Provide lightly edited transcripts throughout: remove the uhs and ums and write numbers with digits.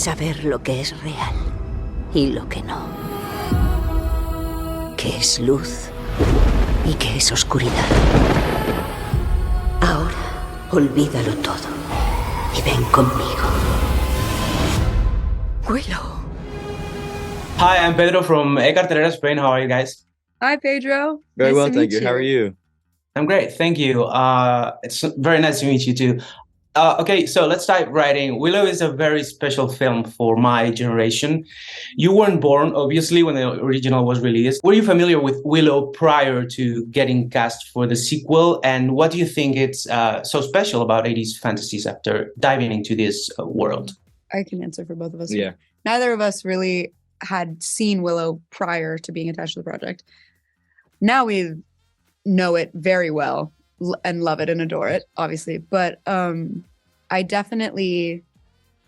saber lo que es real y lo que no. Que es luz y que es oscuridad. Ahora, olvídalo todo y ven conmigo. Willow. Hi, I'm Pedro from Cartelera, Spain. How are you guys? Hi, Pedro. Very Nice well, to thank meet you. How are you? I'm great, thank you. It's very nice to meet you too. Okay, so let's dive right in. Willow is a very special film for my generation. You weren't born, obviously, when the original was released. Were you familiar with Willow prior to getting cast for the sequel? And what do you think it's so special about 80s fantasies after diving into this world? I can answer for both of us. Yeah. Neither of us really had seen Willow prior to being attached to the project. Now we know it very well and love it and adore it, obviously. But I definitely,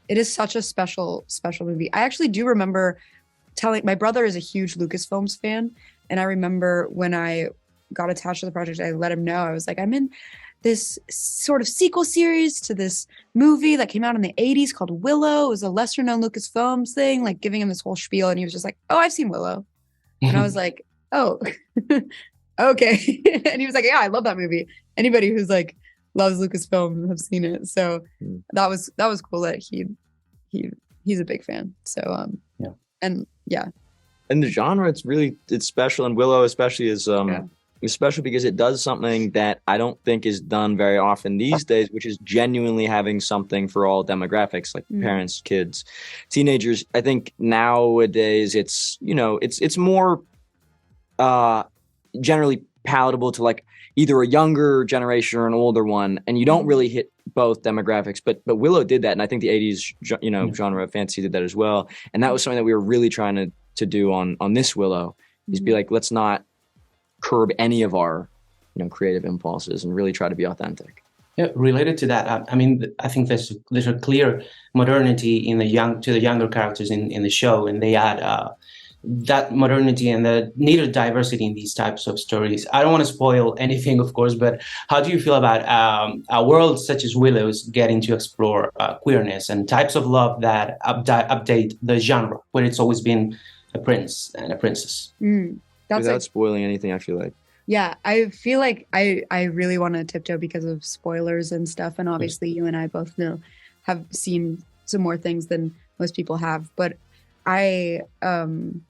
it is such a special movie. I actually do remember my brother is a huge Lucasfilms fan. And I remember when I got attached to the project, I let him know. I was like, I'm in this sort of sequel series to this movie that came out in the 80s called Willow. It was a lesser known Lucasfilms thing, like giving him this whole spiel. And he was just like, oh, I've seen Willow. And I was like, oh, okay. And he was like, yeah, I love that movie. Anybody who's like loves Lucasfilm have seen it. So that was cool that he's a big fan. So yeah. And yeah. And the genre, it's special, and Willow especially is special because it does something that I don't think is done very often these days, which is genuinely having something for all demographics, like parents, kids, teenagers. I think nowadays it's more generally palatable to like either a younger generation or an older one, and you don't really hit both demographics. But Willow did that, and I think the 80s genre of fantasy did that as well. And that was something that we were really trying to do on this Willow, is be like, let's not curb any of our creative impulses and really try to be authentic. Yeah, related to that, I mean, I think there's a clear modernity in the younger characters in the show, and they add that modernity and the needed diversity in these types of stories. I don't want to spoil anything, of course, but how do you feel about a world such as Willow's getting to explore queerness and types of love that update the genre, where it's always been a prince and a princess? Without spoiling anything, I feel like. Yeah, I feel like I really want to tiptoe because of spoilers and stuff. And obviously you and I both have seen some more things than most people have. But I'm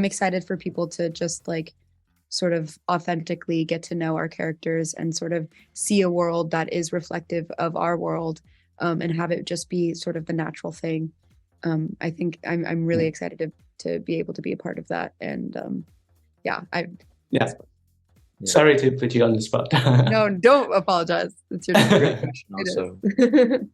excited for people to just like sort of authentically get to know our characters and sort of see a world that is reflective of our world, and have it just be sort of the natural thing. I think I'm really excited to be able to be a part of that. And Sorry to put you on the spot. No, don't apologize. It's your question.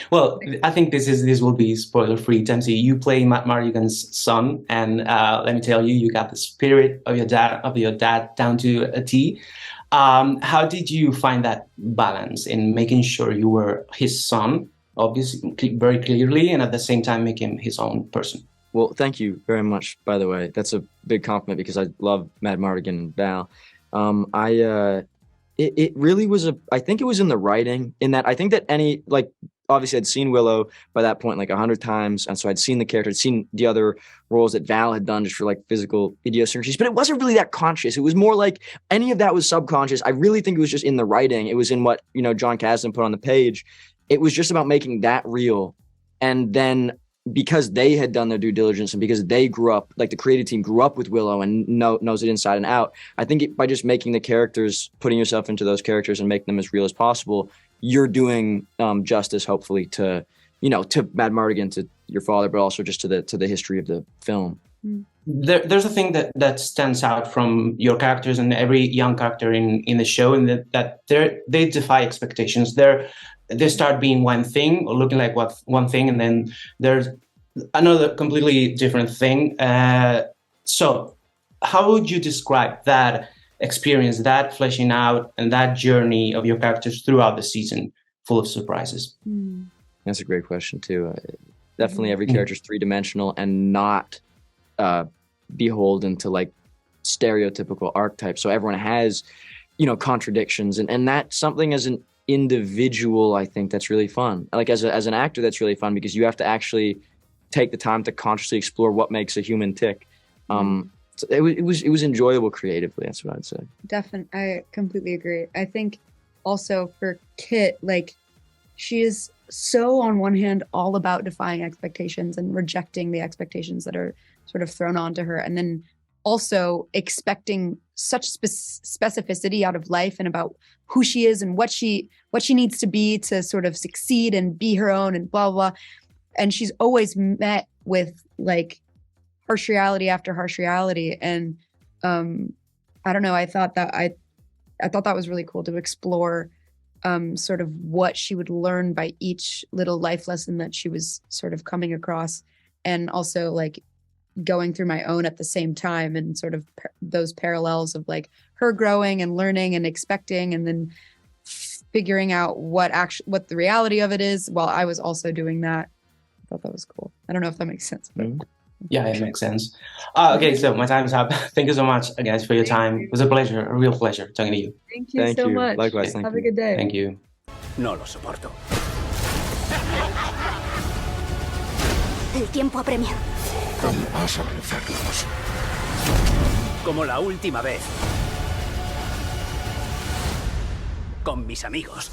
Well, I think this will be spoiler free. Dempsey, you play Matt Mardigan's son, and let me tell you, you got the spirit of your dad down to a T. How did you find that balance in making sure you were his son, obviously very clearly, and at the same time make him his own person? Well, thank you very much, by the way. That's a big compliment because I love Matt Mardigan and Val. It really was I think it was in the writing, in that I think that obviously I'd seen Willow by that point like 100 times. And so I'd seen the character, I'd seen the other roles that Val had done just for like physical idiosyncrasies, but it wasn't really that conscious. It was more like any of that was subconscious. I really think it was just in the writing. It was in what, John Kasdan put on the page. It was just about making that real. And then because they had done their due diligence and because they grew up, like the creative team grew up with Willow and knows it inside and out, I think by just making the characters, putting yourself into those characters and making them as real as possible, you're doing justice, hopefully, to Matt Mardigan, to your father, but also just to the history of the film. There's a thing that stands out from your characters and every young character in the show, and that they defy expectations. They start being one thing or looking like one thing, and then there's another completely different thing. So how would you describe that experience, that fleshing out and that journey of your characters throughout the season, full of surprises? That's a great question too. Definitely every character is three-dimensional and not beholden to like stereotypical archetypes. So everyone has, contradictions, and that's something as an individual, I think that's really fun. Like as an actor, that's really fun because you have to actually take the time to consciously explore what makes a human tick. So it was enjoyable creatively. That's what I'd say. Definitely, I completely agree. I think also for Kit, like she is so on one hand all about defying expectations and rejecting the expectations that are sort of thrown onto her, and then also expecting such specificity out of life and about who she is and what she needs to be to sort of succeed and be her own and blah blah. And she's always met with like harsh reality after harsh reality. And I don't know, I thought that was really cool to explore sort of what she would learn by each little life lesson that she was sort of coming across, and also like going through my own at the same time, and sort of those parallels of like her growing and learning and expecting and then figuring out what the reality of it is while I was also doing that. I thought that was cool. I don't know if that makes sense. But Yeah, it makes sense. Okay, so my time's up. Thank you so much, guys, for your time. It was a pleasure, a real pleasure talking to you. Thank you so much. Likewise, thank Have you. a good day. Thank you. No lo soporto. El tiempo apremia. ¿Cómo vas a vencerlos? Como la última vez. Con mis amigos.